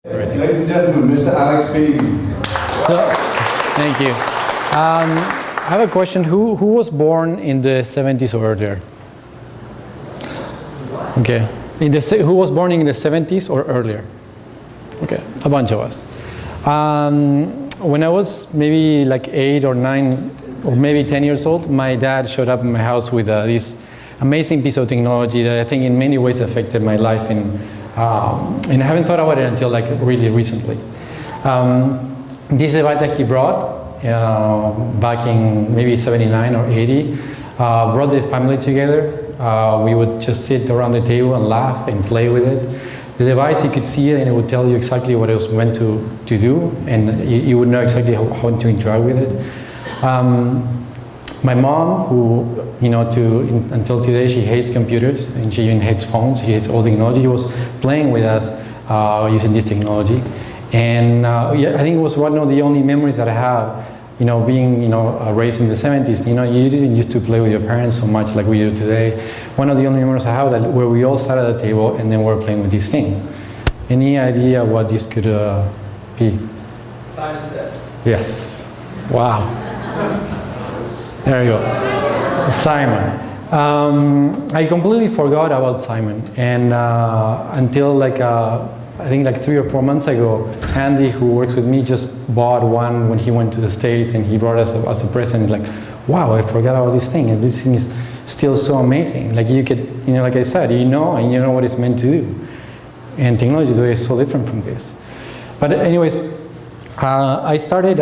Everything. Ladies and gentlemen, Mr. Alex Beam. So, thank you. I have a question. Who was born in the 70s or earlier? Okay. Who was born in the 70s or earlier? Okay, a bunch of us. When I was maybe like 8 or 9 or maybe 10 years old, my dad showed up in my house with this amazing piece of technology that I think in many ways affected my life, and I haven't thought about it until like really recently. This device that he brought back in maybe 79 or 80 brought the family together. We would just sit around the table and laugh and play with it. The device, you could see it and it would tell you exactly what it was meant to do, and you would know exactly how to interact with it. My mom, who, until today, she hates computers and she even hates phones, she hates all technology, was playing with us using this technology. And yeah, I think it was one of the only memories that I have, being, raised in the 70s. You didn't used to play with your parents so much like we do today. One of the only memories I have that where we all sat at the table and then we're playing with this thing. Any idea what this could be? Simon said. Yes. Wow. There you go. Simon. I completely forgot about Simon, and until I think 3 or 4 months ago, Andy, who works with me, just bought one when he went to the States, and he brought us as a present. Like, wow, I forgot about this thing, and this thing is still so amazing. Like you could, like I said, and you know what it's meant to do. And technology today is so different from this. But anyways, I started.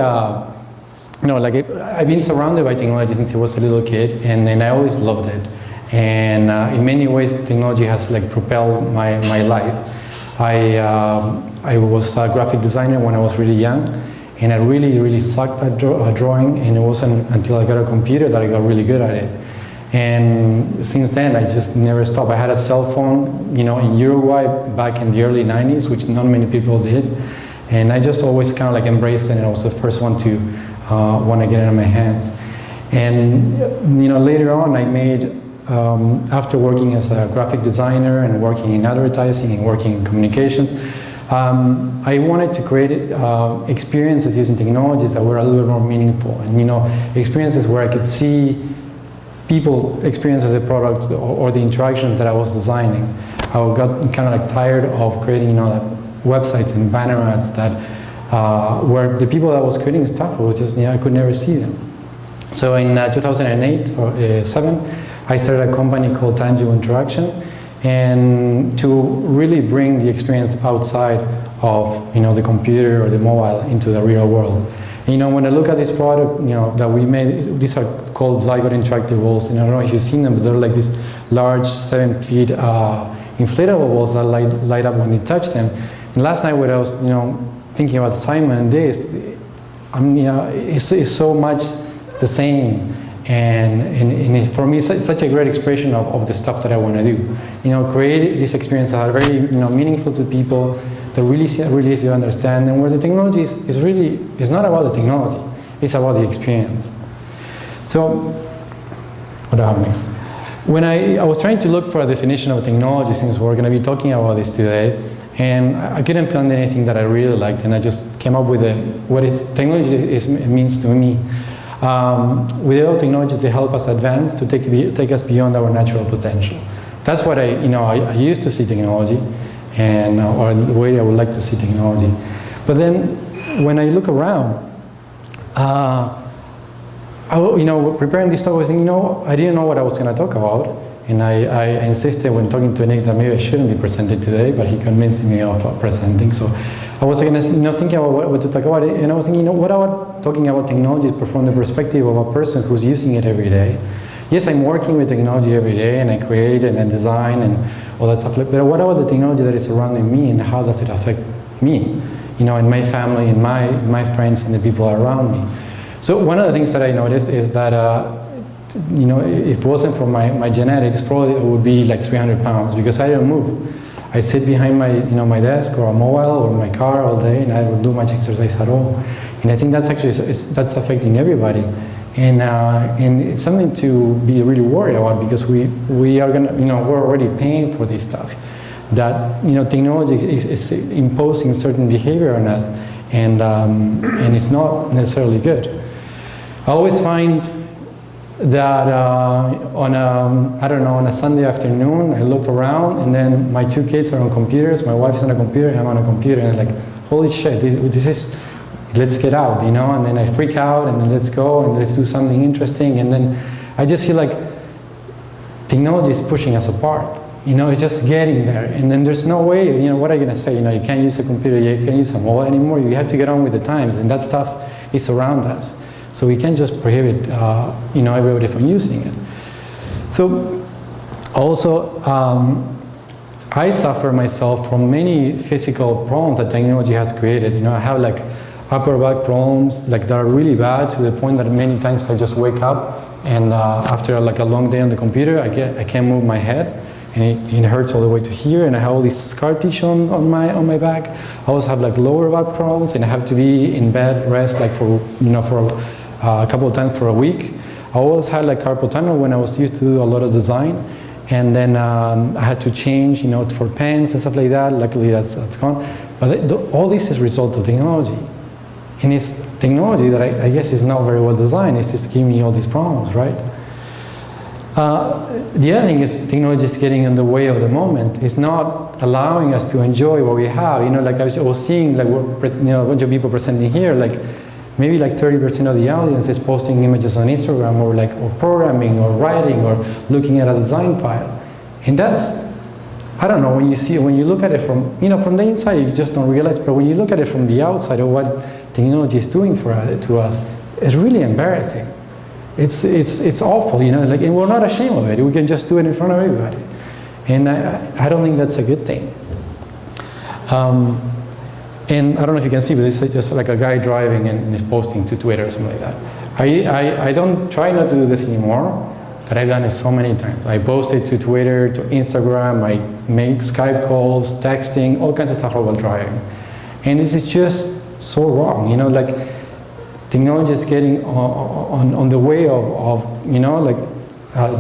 I've been surrounded by technology since I was a little kid, and I always loved it. And in many ways, technology has propelled my life. I was a graphic designer when I was really young, and I really sucked at drawing, and it wasn't until I got a computer that I got really good at it. And since then, I just never stopped. I had a cell phone, in Uruguay back in the early 90s, which not many people did. And I just always kind of embraced it, and I was the first one to want to get it in my hands. And later on, I made, after working as a graphic designer and working in advertising and working in communications, I wanted to create experiences using technologies that were a little bit more meaningful, and experiences where I could see people experience the product or the interactions that I was designing. I got kind of tired of creating websites and banner ads that where the people that was creating stuff was just I could never see them. So in 2008 or 7, I started a company called Tangible Interaction, and to really bring the experience outside of the computer or the mobile into the real world. And, when I look at this product that we made, these are called Cyborg interactive walls, and I don't know if you've seen them, but they're like these large 7 feet inflatable walls that light up when you touch them. And last night when I was thinking about Simon and this, it's so much the same, and for me, it's such a great expression of the stuff that I want to do. Create these experiences that are very meaningful to people, that really easy to understand, and where the technology is not about the technology, it's about the experience. So, what do I have next? When I was trying to look for a definition of technology, since we're going to be talking about this today, and I couldn't find anything that I really liked, and I just came up with what technology means to me. We develop technology to help us advance, to take us beyond our natural potential. That's what I used to see technology, and or the way I would like to see technology. But then, when I look around, preparing this talk, I was thinking, I didn't know what I was going to talk about. And I insisted when talking to Nick that maybe I shouldn't be presented today, but he convinced me of presenting. So I was thinking about what to talk about, and I was thinking, what about talking about technology from the perspective of a person who's using it every day? Yes, I'm working with technology every day, and I create and I design and all that stuff. But what about the technology that is surrounding me, and how does it affect me? And my family, and my friends, and the people around me. So one of the things that I noticed is that if it wasn't for my genetics, probably it would be like 300 pounds, because I don't move. I sit behind my desk or a mobile or my car all day, and I don't do much exercise at all. And I think that's that's affecting everybody. And it's something to be really worried about, because we are gonna, we're already paying for this stuff. that technology is imposing certain behavior on us, and it's not necessarily good. I always find that on a Sunday afternoon, I look around, and then my two kids are on computers, my wife is on a computer, and I'm on a computer, and I'm like, holy shit, this is, let's get out, and then I freak out, and then let's go, and let's do something interesting, and then I just feel like technology is pushing us apart. It's just getting there, and then there's no way, what are you going to say? You can't use a computer, you can't use a mobile anymore, you have to get on with the times, and that stuff is around us. So we can't just prohibit, everybody from using it. So also, I suffer myself from many physical problems that technology has created. I have like upper back problems, like that are really bad, to the point that many times I just wake up, and after like a long day on the computer, I can't move my head, and it hurts all the way to here, and I have all this scar tissue on my back. I also have like lower back problems, and I have to be in bed, rest like for a couple of times for a week. I always had like carpal tunnel when I was used to do a lot of design, and then I had to change, for pens and stuff like that. Luckily that's gone. But all this is a result of technology. And it's technology that I guess is not very well designed. It's just giving me all these problems, right? The other thing is technology is getting in the way of the moment. It's not allowing us to enjoy what we have. Like I was seeing, like a bunch of people presenting here, like maybe like 30% of the audience is posting images on Instagram, or programming, or writing, or looking at a design file. And that's, I don't know, when you look at it from the inside, you just don't realize, but when you look at it from the outside of what technology is doing to us, it's really embarrassing. It's awful, and we're not ashamed of it. We can just do it in front of everybody. And I don't think that's a good thing. And I don't know if you can see, but this is just like a guy driving and is posting to Twitter or something like that. I don't try not to do this anymore, but I've done it so many times. I post it to Twitter, to Instagram, I make Skype calls, texting, all kinds of stuff while driving. And this is just so wrong, like technology is getting on the way of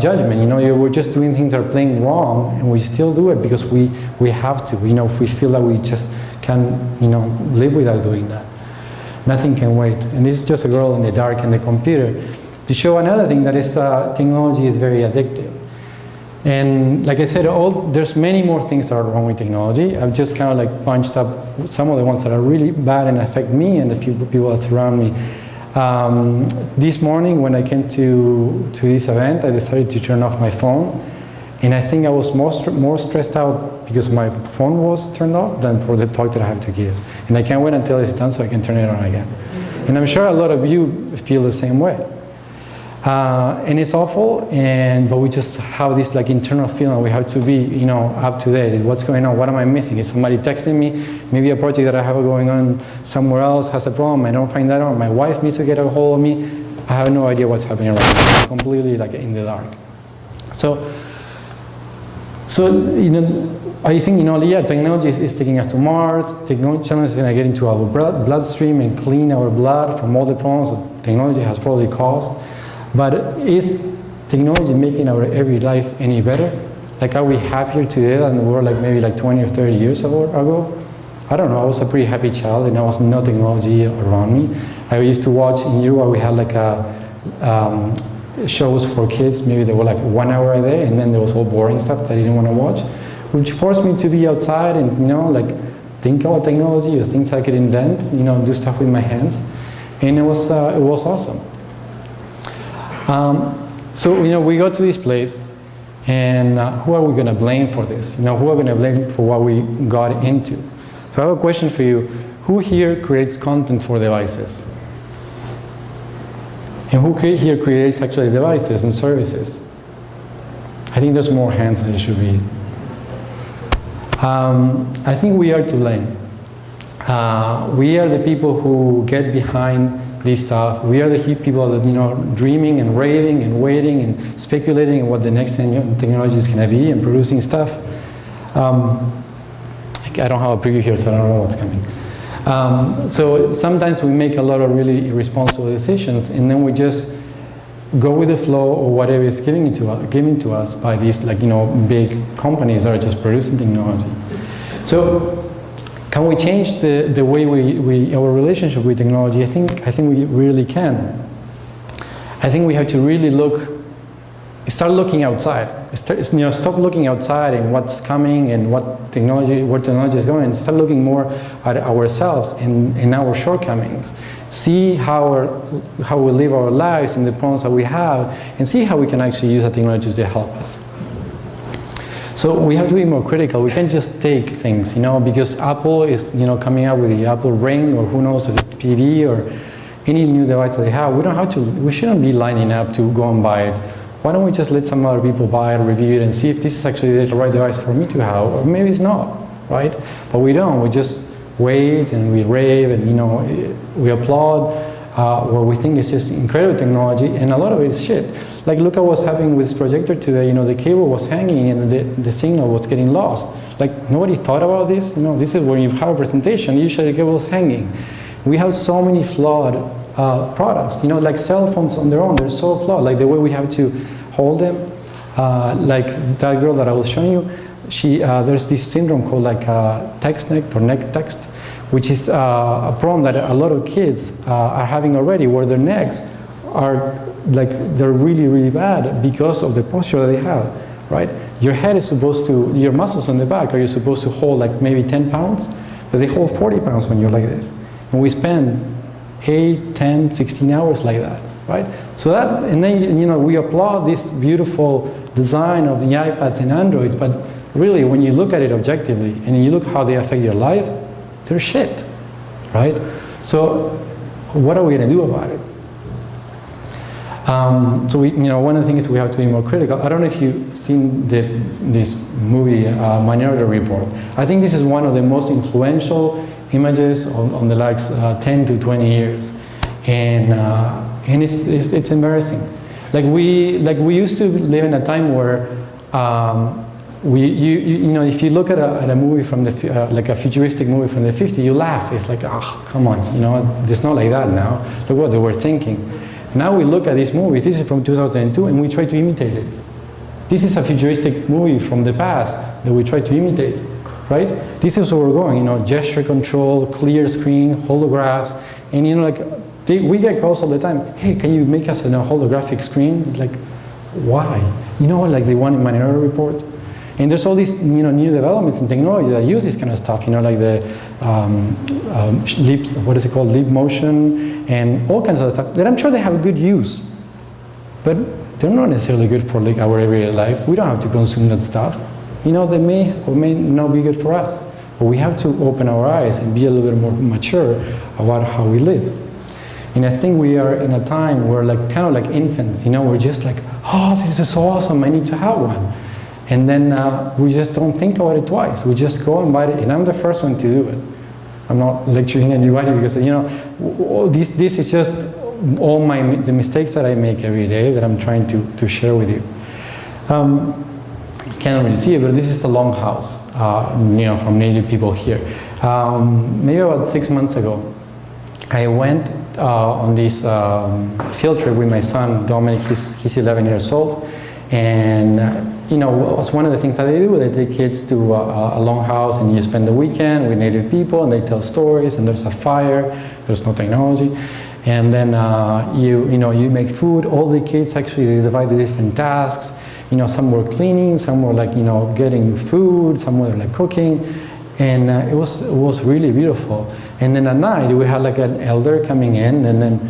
judgment. We're just doing things that are plain wrong, and we still do it because we have to. If we feel that we just can, live without doing that. Nothing can wait. And this is just a girl in the dark in the computer. To show another thing, that is technology is very addictive. And like I said, there's many more things that are wrong with technology. I've just kind of like punched up some of the ones that are really bad and affect me and the few people that surround me. This morning when I came to this event, I decided to turn off my phone. And I think I was more stressed out because my phone was turned off than for the talk that I have to give. And I can't wait until it's done so I can turn it on again. And I'm sure a lot of you feel the same way. And it's awful, but we just have this like internal feeling we have to be, up to date. What's going on? What am I missing? Is somebody texting me? Maybe a project that I have going on somewhere else has a problem. I don't find that out. My wife needs to get a hold of me. I have no idea what's happening right now. I'm completely like in the dark. So I think, technology is taking us to Mars. Technology is going to get into our bloodstream and clean our blood from all the problems that technology has probably caused. But is technology making our everyday life any better? Like, are we happier today than we were like maybe like 20 or 30 years ago? I don't know. I was a pretty happy child, and there was no technology around me. I used to watch in Uruguay. We had like shows for kids. Maybe they were like 1 hour a day, and then there was all boring stuff that I didn't want to watch, which forced me to be outside and think about technology or things I could invent. Do stuff with my hands, and it was awesome. So we go to this place, and who are we going to blame for this? Who are we going to blame for what we got into? So I have a question for you. Who here creates content for devices? And who here creates actually devices and services? I think there's more hands than there should be. I think we are to blame. We are the people who get behind this stuff. We are the people that dreaming and raving and waiting and speculating on what the next technology is going to be and producing stuff. I don't have a preview here, so I don't know what's coming. So sometimes we make a lot of really irresponsible decisions, and then we just go with the flow or whatever is given to us by these big companies that are just producing technology. So can we change the way our relationship with technology? I think we really can. I think we have to really start looking outside. Stop looking outside and what's coming and where technology is going, and start looking more at ourselves and our shortcomings. See how we live our lives and the problems that we have, and see how we can actually use the technology to help us. So we have to be more critical. We can't just take things, because Apple is, coming out with the Apple Ring, or who knows, the TV or any new device that they have. We shouldn't be lining up to go and buy it. Why don't we just let some other people buy it, review it, and see if this is actually the right device for me to have, or maybe it's not, right? But we don't. We just wait and we rave and we applaud what we think is just incredible technology, and a lot of it is shit. Like, look at what's happening with this projector today. The cable was hanging and the signal was getting lost. Like, nobody thought about this. This is when you have a presentation, usually the cable is hanging. We have so many flawed products, like cell phones on their own, they're so flawed. Like the way we have to hold them, like that girl that I was showing you, there's this syndrome called text neck or neck text, which is a problem that a lot of kids are having already, where their necks are they're really, really bad because of the posture that they have, right? Your head is your muscles on the back are supposed to hold maybe 10 pounds, but they hold 40 pounds when you're like this. And we spend 8, 10, 16 hours like that, right? So that, and then, we applaud this beautiful design of the iPads and Androids, but really, when you look at it objectively, and you look how they affect your life, they're shit, right? So what are we gonna do about it? So one of the things we have to be more critical. I don't know if you've seen this movie, Minority Report. I think this is one of the most influential images on the last 10 to 20 years, and it's embarrassing. We used to live in a time where if you look at a movie from a futuristic movie from the 50s, you laugh. It's like, oh, come on, it's not like that now. Look what they were thinking. Now we look at this movie. This is from 2002, and we try to imitate it. This is a futuristic movie from the past that we try to imitate. Right? This is where we're going, gesture control, clear screen, holographs, and we get calls all the time. Hey, can you make us a holographic screen? It's like, why? Like the one in Minority Report. And there's all these new developments in technology that use this kind of stuff. Like the leap motion, and all kinds of stuff that I'm sure they have good use, but they're not necessarily good for our everyday life. We don't have to consume that stuff. They may or may not be good for us, but we have to open our eyes and be a little bit more mature about how we live. And I think we are in a time where kind of like infants, we're just like, oh, this is so awesome, I need to have one. And then we just don't think about it twice. We just go and buy it, and I'm the first one to do it. I'm not lecturing anybody because, this is just all the mistakes that I make every day that I'm trying to share with you. Can't really see it, but this is the Longhouse, from Native people here. Maybe about 6 months ago, I went on this field trip with my son, Dominic. He's 11 years old, and it's one of the things that they do. They take kids to a Longhouse, and you spend the weekend with Native people, and they tell stories, and there's a fire, there's no technology, and then you make food. All the kids actually, they divide the different tasks. Some were cleaning, some were getting food, some were cooking, and it was really beautiful. And then at night we had an elder coming in and then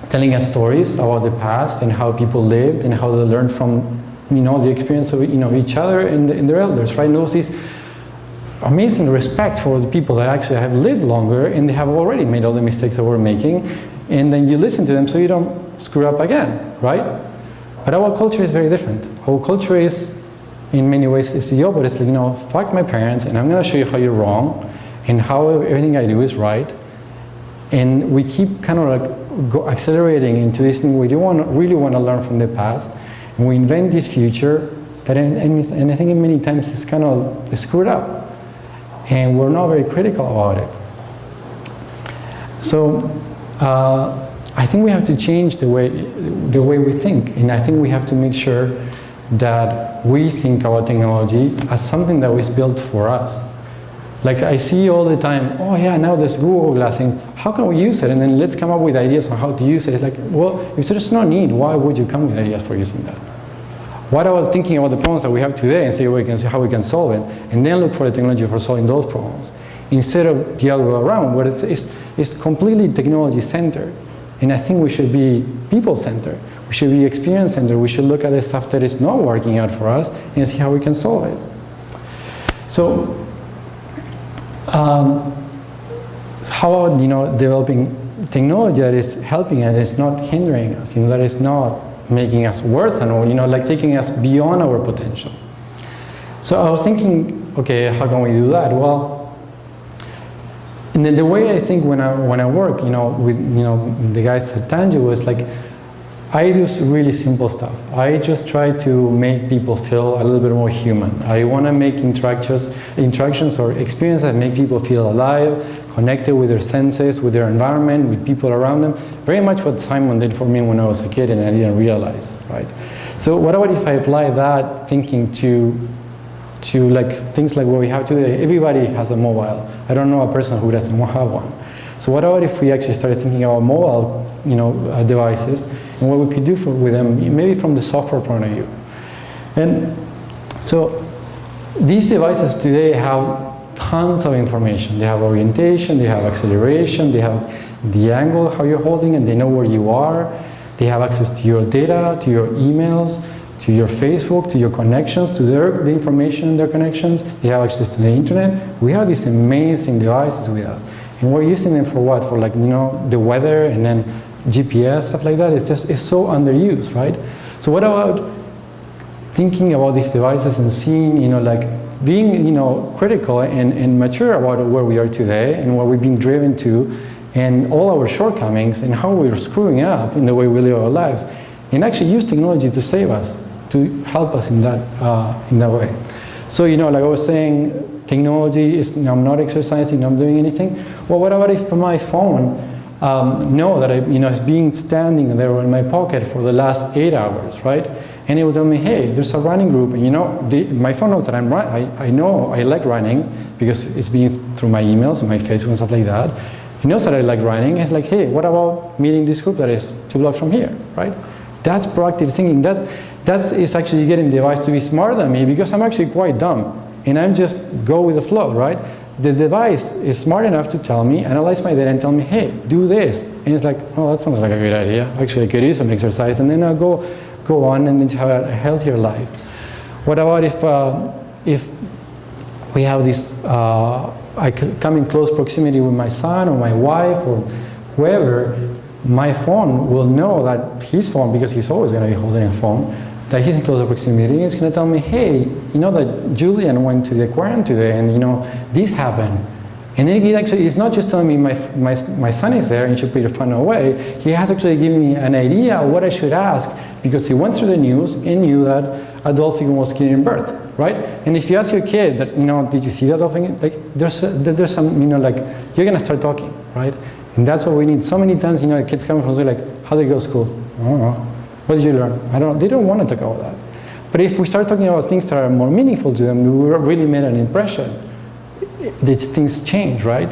telling us stories about the past and how people lived and how they learned from the experience of each other and their elders, right? And there was this amazing respect for the people that actually have lived longer and they have already made all the mistakes that we're making, and then you listen to them so you don't screw up again, right? But our culture is very different. Our culture is, in many ways, it's the opposite. It's fuck my parents, and I'm going to show you how you're wrong, and how everything I do is right. And we keep kind of accelerating into this thing we really want to learn from the past, and we invent this future that, and I think many times it's kind of screwed up, and we're not very critical about it. So I think we have to change the way we think, and I think we have to make sure that we think about technology as something that was built for us. Like I see all the time, oh yeah, now there's Google Glass, and how can we use it? And then let's come up with ideas on how to use it. It's like, well, if there's no need, why would you come with ideas for using that? What about thinking about the problems that we have today and see how we can solve it, and then look for the technology for solving those problems, instead of the other way around, where it's completely technology-centered. And I think we should be people-centered. We should be experience-centered. We should look at the stuff that is not working out for us and see how we can solve it. So, how about developing technology that is helping and is not hindering us, that is not making us worse and like taking us beyond our potential. So I was thinking, okay, how can we do that? Well, and then the way I think when I work, with the guys at Tangible is like, I do really simple stuff. I just try to make people feel a little bit more human. I want to make interactions or experiences that make people feel alive, connected with their senses, with their environment, with people around them. Very much what Simon did for me when I was a kid and I didn't realize, right? So what about if I apply that thinking to like things like what we have today? Everybody has a mobile. I don't know a person who doesn't have one. So what about if we actually started thinking about mobile, devices and what we could do with them, maybe from the software point of view. And so these devices today have tons of information. They have orientation, they have acceleration, they have the angle, how you're holding it, they know where you are, they have access to your data, to your emails, to your Facebook, to your connections, to the information in their connections. They have access to the internet. We have these amazing devices with us. And we're using them for what? For like, the weather and then GPS, stuff like that. It's so underused, right? So what about thinking about these devices and seeing, like being, critical and mature about where we are today and where we've been driven to and all our shortcomings and how we're screwing up in the way we live our lives, and actually use technology to save us, to help us in that way. So, like I was saying, technology is, I'm not exercising, I'm doing anything. Well, what about if my phone know that it's being standing there in my pocket for the last 8 hours, right? And it will tell me, hey, there's a running group, and my phone knows that I know I like running because it's been through my emails and my Facebook and stuff like that. It knows that I like running. It's like, hey, what about meeting this group that is 2 blocks from here, right? That's proactive thinking. That is actually getting the device to be smarter than me, because I'm actually quite dumb. And I'm just go with the flow, right? The device is smart enough to tell me, analyze my data and tell me, hey, do this. And it's like, oh, that sounds like a good idea. Actually, I could use some exercise, and then I'll go on and have a healthier life. What about if we have this, I come in close proximity with my son or my wife or whoever, my phone will know that his phone, because he's always going to be holding a phone, that he's in closer proximity. It's going to tell me, hey, that Julian went to the aquarium today, and this happened. And then it's not just telling me my son is there and you should put your phone away. He has actually given me an idea of what I should ask, because he went through the news and knew that a dolphin was giving birth, right? And if you ask your kid that, did you see that dolphin? Like, there's some, like, you're going to start talking, right? And that's what we need. So many times, the kids come from school like, how did you go to school? I don't know. What did you learn? They don't want to talk about that. But if we start talking about things that are more meaningful to them, we really made an impression. These things change, right?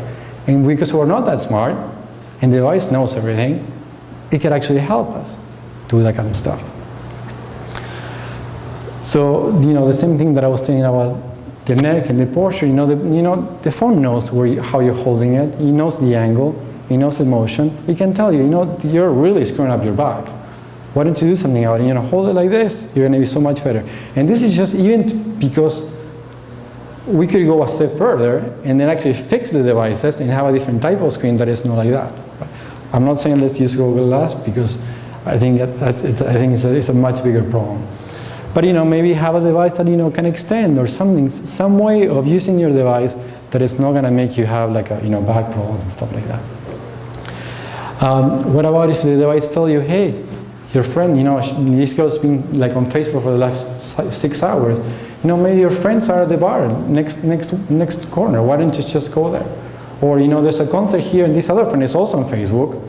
And because we're not that smart, and the device knows everything, it can actually help us do that kind of stuff. So, the same thing that I was saying about the neck and the posture, the phone knows how you're holding it. It knows the angle. It knows the motion. It can tell you, you're really screwing up your back. Why don't you do something about it? Hold it like this. You're going to be so much better. And this is just even because we could go a step further and then actually fix the devices and have a different type of screen that is not like that. I'm not saying let's use Google Glass, because I think it's a much bigger problem. But maybe have a device that can extend, or some way of using your device that is not going to make you have like back problems and stuff like that. What about if the device tells you, hey, your friend, this girl's been like on Facebook for the last 6 hours. Maybe your friends are at the bar next corner. Why don't you just go there? Or there's a concert here, and this other friend is also on Facebook.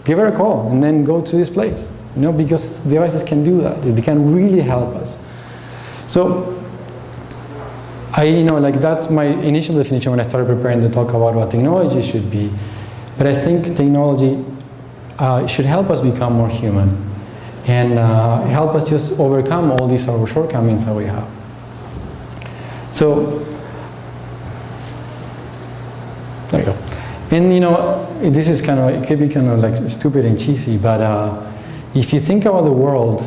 give her a call and then go to this place. You know, because devices can do that. They can really help us. So, that's my initial definition when I started preparing to talk about what technology should be. But I think technology should help us become more human and help us just overcome all these shortcomings that we have. So, there you go. And this is it could be kind of like stupid and cheesy, but if you think about the world,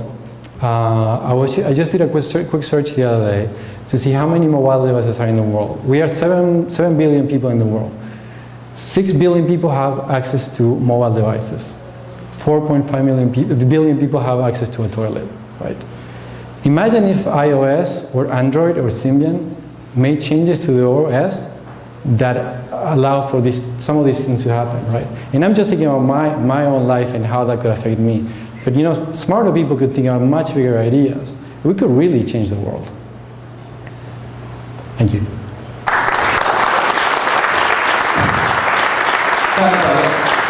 I just did a quick search the other day to see how many mobile devices are in the world. We are 7 billion people in the world. 6 billion people have access to mobile devices. 4.5 billion people have access to a toilet, right? Imagine if iOS or Android or Symbian made changes to the OS that allow for some of these things to happen, right? And I'm just thinking about my own life and how that could affect me. But smarter people could think about much bigger ideas. We could really change the world. Thank you. Thanks, Alex.